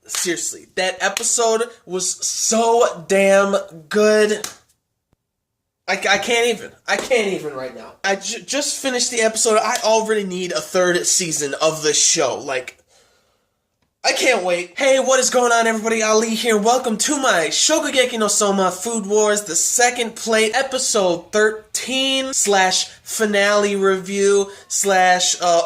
seriously, that episode was so damn good. I can't even right now. I just finished the episode. I already need a third season of this show. Like, I can't wait. Hey, what is going on, everybody? Ali here. Welcome to my Shokugeki no Soma Food Wars, the second plate, episode 13 / finale review /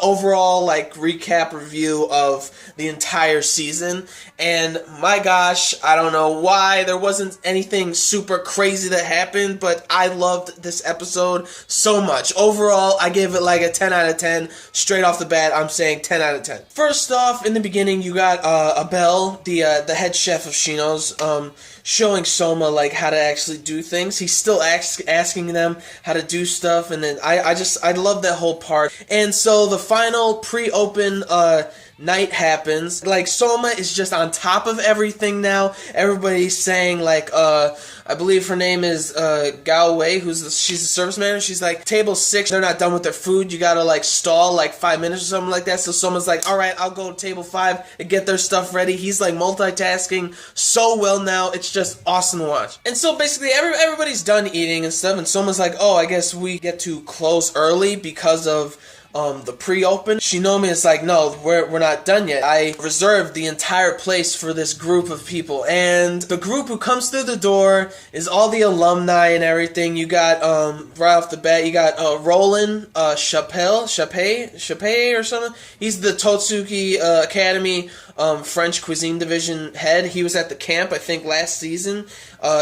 overall, like, recap review of the entire season. And my gosh, I don't know why there wasn't anything super crazy that happened, but I loved this episode so much. Overall, I gave it like a 10 out of 10. Straight off the bat, I'm saying 10 out of 10. First off, in the beginning, you got Abel, the head chef of Shino's, showing Soma like how to actually do things. He's still asking them how to do stuff, and then I love that whole part. And so the final pre-open night happens. Like, Soma is just on top of everything now. Everybody's saying, like, I believe her name is Galway, she's a service manager. She's like, table 6, they're not done with their food. You gotta, like, stall, like, 5 minutes or something like that. So Soma's like, alright, I'll go to table 5 and get their stuff ready. He's, like, multitasking so well now. It's just awesome to watch. And so, basically, everybody's done eating and stuff, and Soma's like, oh, I guess we get to close early because of the pre-open. Shinomi is like, no, we're not done yet. I reserved the entire place for this group of people. And the group who comes through the door is all the alumni and everything. You got, right off the bat, you got Roland Chappé or something. He's the Totsuki Academy French cuisine division head. He was at the camp, I think, last season.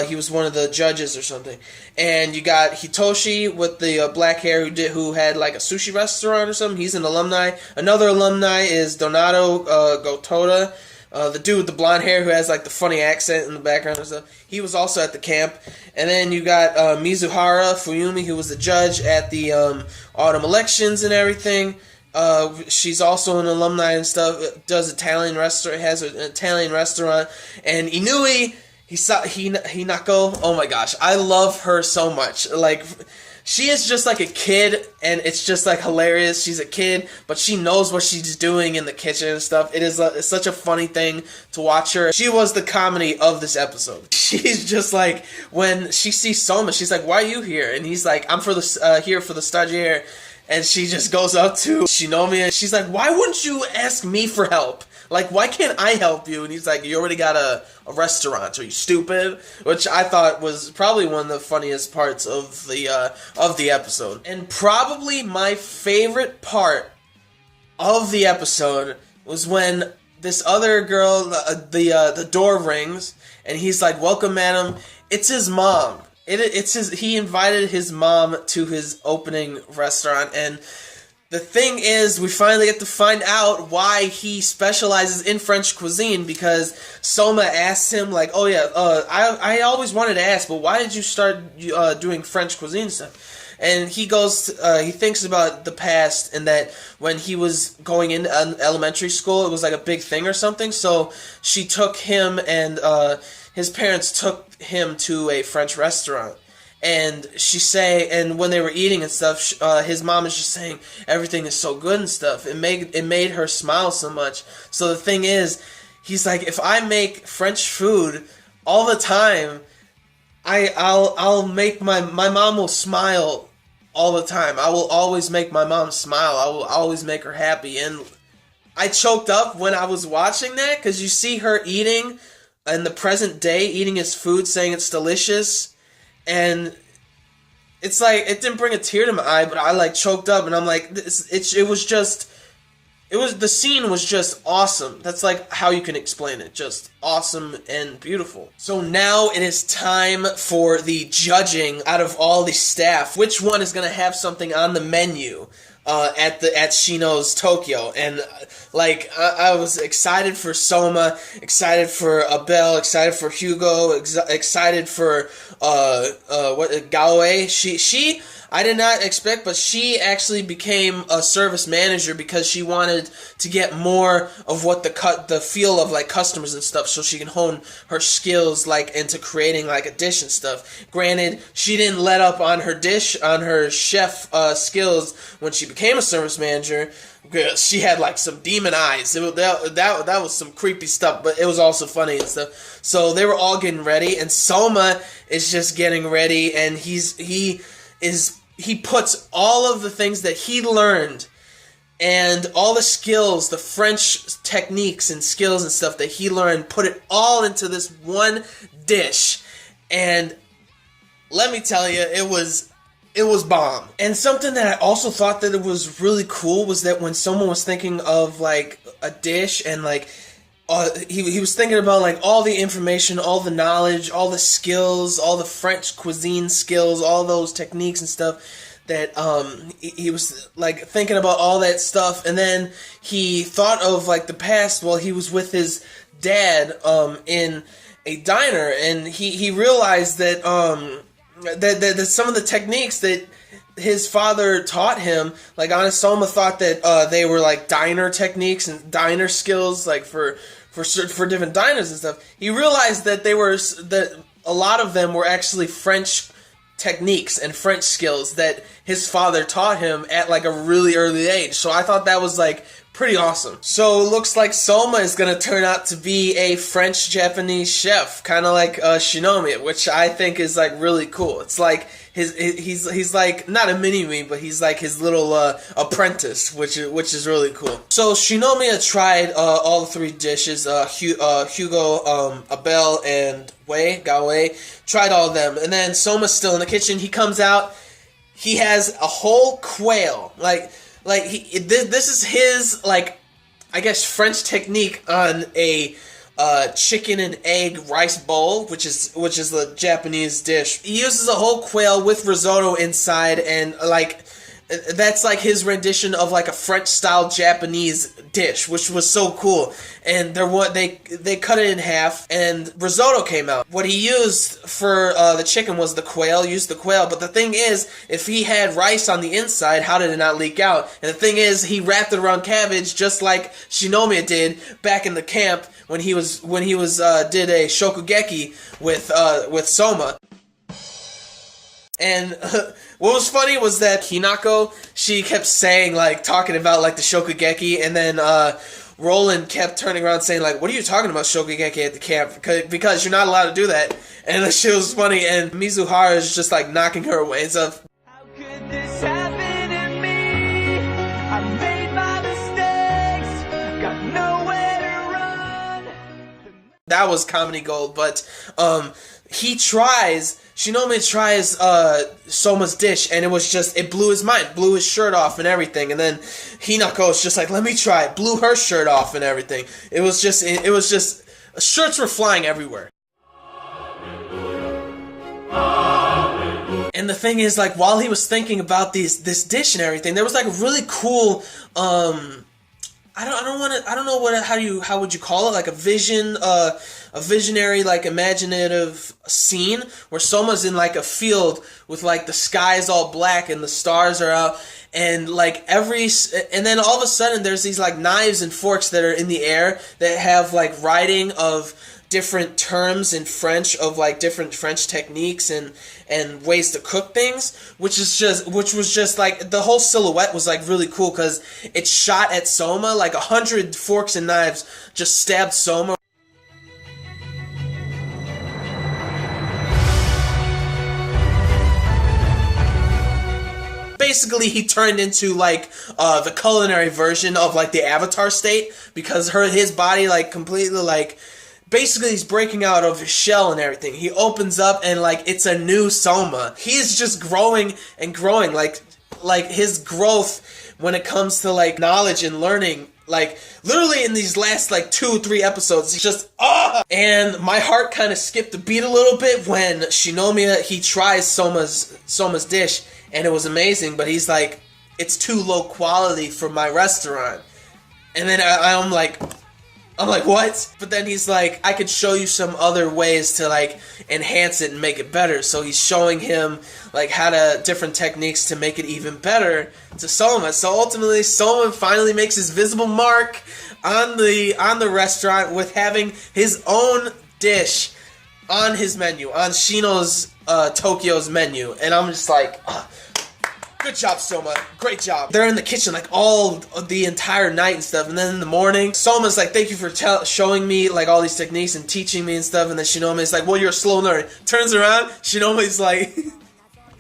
He was one of the judges or something. And you got Hitoshi with the black hair who had like a sushi restaurant or something. He's an alumni. Another alumni is Donato Gotoda, the dude with the blonde hair who has like the funny accent in the background and stuff. He was also at the camp. And then you got Mizuhara Fuyumi, who was the judge at the autumn elections and everything. She's also an alumni and stuff. Does Italian restaurant, has an Italian restaurant. And Inui Hinako, oh my gosh, I love her so much. Like, she is just like a kid, and it's just like hilarious. She's a kid, but she knows what she's doing in the kitchen and stuff. It's such a funny thing to watch her. She was the comedy of this episode. She's just like, when she sees Soma, she's like, why are you here? And he's like, I'm here for the stagiaire. And she just goes up to Shinomi and she's like, why wouldn't you ask me for help? Like, why can't I help you? And he's like, you already got a restaurant. Are you stupid? Which I thought was probably one of the funniest parts of the episode. And probably my favorite part of the episode was when this other girl, the door rings, and he's like, welcome, madam. It's his mom. He invited his mom to his opening restaurant, and the thing is, we finally get to find out why he specializes in French cuisine, because Soma asks him, like, oh yeah, I always wanted to ask, but why did you start doing French cuisine stuff? And he goes, he thinks about the past, and that when he was going into elementary school, it was like a big thing or something, so she took him and, his parents took him to a French restaurant, and and when they were eating and stuff, his mom is just saying everything is so good and stuff. It made her smile so much. So the thing is, he's like, if I make French food all the time, I'll make my mom will smile all the time. I will always make my mom smile. I will always make her happy. And I choked up when I was watching that, because you see her eating in the present day, eating his food, saying it's delicious, and it's like, it didn't bring a tear to my eye, but I like choked up, and I'm like, the scene was just awesome. That's like how you can explain it, just awesome and beautiful. So now it is time for the judging out of all the staff. Which one is going to have something on the menu at Shino's Tokyo? And like, I was excited for Soma, excited for Abel, excited for Hugo, excited for Galway. I did not expect, but she actually became a service manager because she wanted to get more of what the feel of like customers and stuff, so she can hone her skills like into creating like a dish and stuff. Granted, she didn't let up on her chef skills when she became a service manager. She had like some demon eyes. That was some creepy stuff, but it was also funny and stuff. So they were all getting ready, and Soma is just getting ready, and he puts all of the things that he learned and all the skills, the French techniques and skills and stuff that he learned, put it all into this one dish. And let me tell you, it was bomb. And something that I also thought that it was really cool was that when someone was thinking of like a dish and like he was thinking about like all the information, all the knowledge, all the skills, all the French cuisine skills, all those techniques and stuff that he was like thinking about all that stuff. And then he thought of like the past while he was with his dad in a diner, and he realized that that some of the techniques that his father taught him, like honest Soma thought that they were like diner techniques and diner skills, like for different diners and stuff. He realized that that a lot of them were actually French techniques and French skills that his father taught him at like a really early age. So I thought that was like pretty awesome. So it looks like Soma is going to turn out to be a French-Japanese chef, kind of like Shinomiya, which I think is like really cool. It's like he's like not a mini-me, but he's like his little apprentice, which is really cool. So Shinomiya tried all the three dishes, Hugo, Abel, and Gaowei, tried all of them, and then Soma's still in the kitchen. He comes out, he has a whole quail, this is his, like, I guess French technique on a chicken and egg rice bowl, which is the Japanese dish. He uses a whole quail with risotto inside, and like that's like his rendition of like a French style Japanese dish, which was so cool. And they cut it in half, and risotto came out. What he used for the chicken was the quail. But the thing is, if he had rice on the inside, how did it not leak out? And the thing is, he wrapped it around cabbage just like Shinomiya did back in the camp when he did a shokugeki with Soma. And what was funny was that Hinako, she kept saying, like, talking about, like, the shokugeki, and then Roland kept turning around saying, like, what are you talking about shokugeki at the camp? Because you're not allowed to do that. And the shit was funny, and Mizuhara is just, like, knocking her away and stuff. How could this happen to me? I made my mistakes, got nowhere to run. That was comedy gold, but Shinomiya tries Soma's dish, and it blew his mind, blew his shirt off and everything. And then Hinako was just like, let me try it, blew her shirt off and everything. It was just shirts were flying everywhere. And the thing is, like, while he was thinking about this dish and everything, there was like a really cool how would you call it? Like a visionary, like imaginative scene where Soma's in like a field with like the sky is all black and the stars are out, and like and then all of a sudden there's these like knives and forks that are in the air that have like writing of different terms in French, of like different French techniques and ways to cook things, which was just like the whole silhouette was like really cool because it shot at Soma, like 100 forks and knives just stabbed Soma. Basically, he turned into like the culinary version of like the Avatar state, because his body like completely like. Basically, he's breaking out of his shell and everything. He opens up and, like, it's a new Soma. He's just growing and growing. Like his growth when it comes to, like, knowledge and learning, like, literally in these last, like, 2-3 episodes, he's just, And my heart kind of skipped a beat a little bit when Shinomiya, he tries Soma's dish, and it was amazing, but he's like, it's too low quality for my restaurant. And then I'm like... I'm like, what? But then he's like, I could show you some other ways to like enhance it and make it better. So he's showing him like different techniques to make it even better to Soma. So ultimately, Soma finally makes his visible mark on the restaurant with having his own dish on his menu, on Shino's Tokyo's menu. And I'm just like, good job, Soma. Great job. They're in the kitchen like all the entire night and stuff. And then in the morning, Soma's like, thank you for showing me like all these techniques and teaching me and stuff. And then Shinome is like, well, you're a slow learner. Turns around, Shinome's like,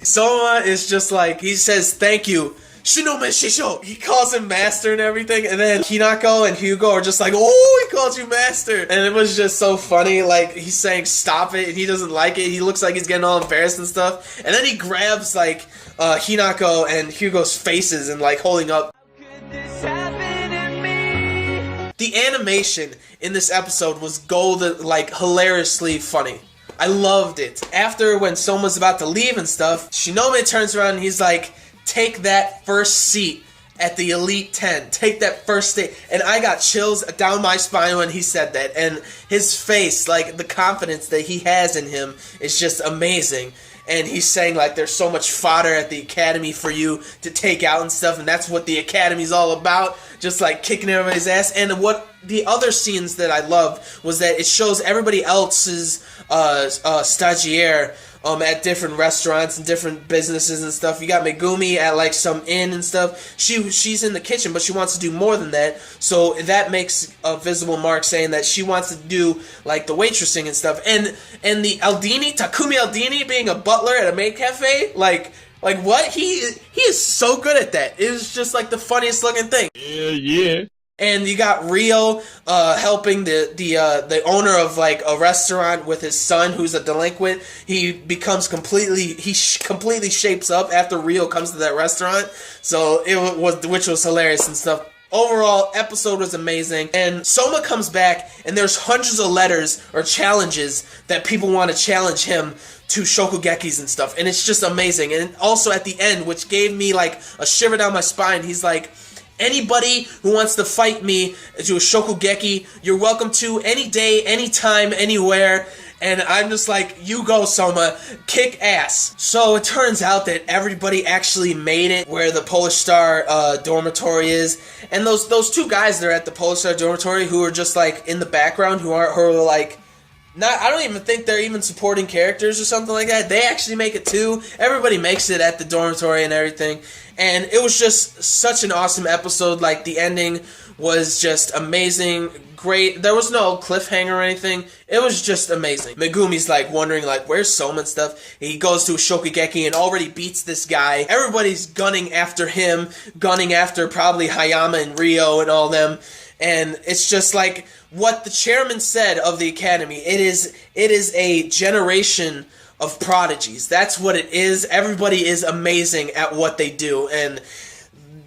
Soma is just like, he says, thank you. Shinome Shisho! He calls him master and everything, and then Hinako and Hugo are just like, oh, he called you master! And it was just so funny, like, he's saying stop it, and he doesn't like it, he looks like he's getting all embarrassed and stuff, and then he grabs, like, Hinako and Hugo's faces and, like, holding up. The animation in this episode was golden, like, hilariously funny. I loved it. After, when Soma's about to leave and stuff, Shinome turns around and he's like, take that first seat at the Elite 10. Take that first seat. And I got chills down my spine when he said that. And his face, like, the confidence that he has in him is just amazing. And he's saying, like, there's so much fodder at the academy for you to take out and stuff. And that's what the academy's all about. Just, like, kicking everybody's ass. And what the other scenes that I loved was that it shows everybody else's stagiaire at different restaurants and different businesses and stuff. You got Megumi at like some inn and stuff. She's in the kitchen, but she wants to do more than that. So that makes a visible mark saying that she wants to do like the waitressing and stuff. And the Aldini, Takumi Aldini, being a butler at a maid cafe, like what? He is so good at that. It was just like the funniest looking thing. Yeah. And you got Rio helping the owner of like a restaurant with his son who's a delinquent. He becomes completely shapes up after Rio comes to that restaurant. So which was hilarious and stuff. Overall, episode was amazing. And Soma comes back and there's hundreds of letters or challenges that people want to challenge him to Shokugekis and stuff. And it's just amazing. And also at the end, which gave me like a shiver down my spine, he's like, anybody who wants to fight me to a Shokugeki, you're welcome to any day, anytime, anywhere. And I'm just like, you go, Soma, kick ass. So it turns out that everybody actually made it where the Polish Star dormitory is. And those two guys that are at the Polish Star dormitory who are just like in the background, who are like, I don't even think they're even supporting characters or something like that. They actually make it too. Everybody makes it at the dormitory and everything. And it was just such an awesome episode. Like, the ending was just amazing. Great. There was no cliffhanger or anything. It was just amazing. Megumi's like wondering like, where's Soma and stuff. He goes to a Shokugeki and already beats this guy. Everybody's gunning after him. Gunning after probably Hayama and Rio and all them. And it's just like what the chairman said of the academy. It is a generation of prodigies. That's what it is. Everybody is amazing at what they do, and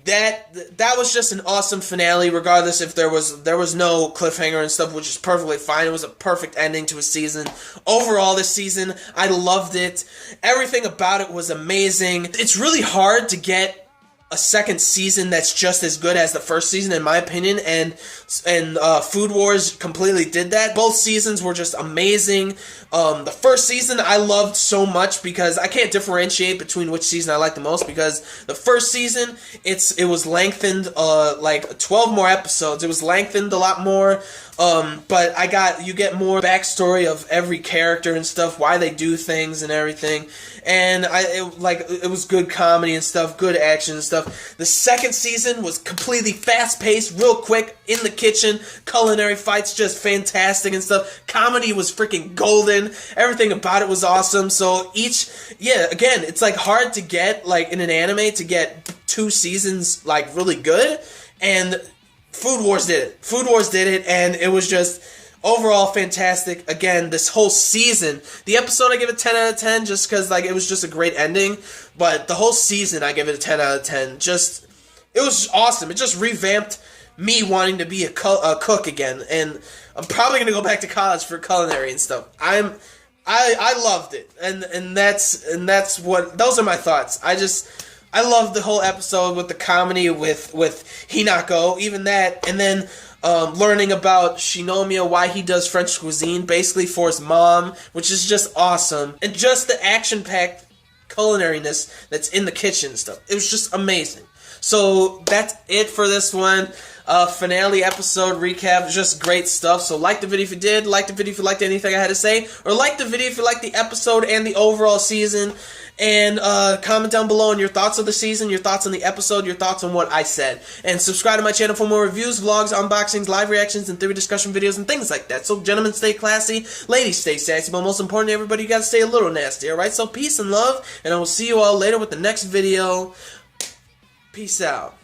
that was just an awesome finale. Regardless if there was no cliffhanger and stuff, which is perfectly fine. It was a perfect ending to a season. Overall, this season I loved it. Everything about it was amazing. It's really hard to get a second season that's just as good as the first season, in my opinion, and Food Wars completely did that. Both seasons were just amazing. The first season I loved so much because I can't differentiate between which season I like the most, because the first season it was lengthened like 12 more episodes. It was lengthened a lot more. But you get more backstory of every character and stuff, why they do things and everything. And it was good comedy and stuff, good action and stuff. The second season was completely fast-paced, real quick, in the kitchen, culinary fights, just fantastic and stuff. Comedy was freaking golden. Everything about it was awesome. So again, it's like hard to get, like in an anime, to get 2 seasons like really good. And Food Wars did it. Food Wars did it, and it was just overall fantastic. Again, this whole season, the episode I give it 10 out of 10 just because like it was just a great ending, but the whole season I give it a 10 out of 10. It was awesome. It just revamped me wanting to be a cook again, and I'm probably gonna go back to college for culinary and stuff. I loved it, and that's what, those are my thoughts. I loved the whole episode with the comedy with Hinako, even that, and then learning about Shinomiya, why he does French cuisine, basically for his mom, which is just awesome. And just the action-packed culinariness that's in the kitchen and stuff. It was just amazing. So that's it for this one. Finale episode recap, just great stuff. So like the video if you did, like the video if you liked anything I had to say, or like the video if you liked the episode and the overall season, and comment down below on your thoughts of the season, your thoughts on the episode, your thoughts on what I said. And subscribe to my channel for more reviews, vlogs, unboxings, live reactions, and theory discussion videos and things like that. So gentlemen, stay classy, ladies stay sassy, but most importantly, everybody, you gotta stay a little nasty, alright? So peace and love, and I will see you all later with the next video. Peace out.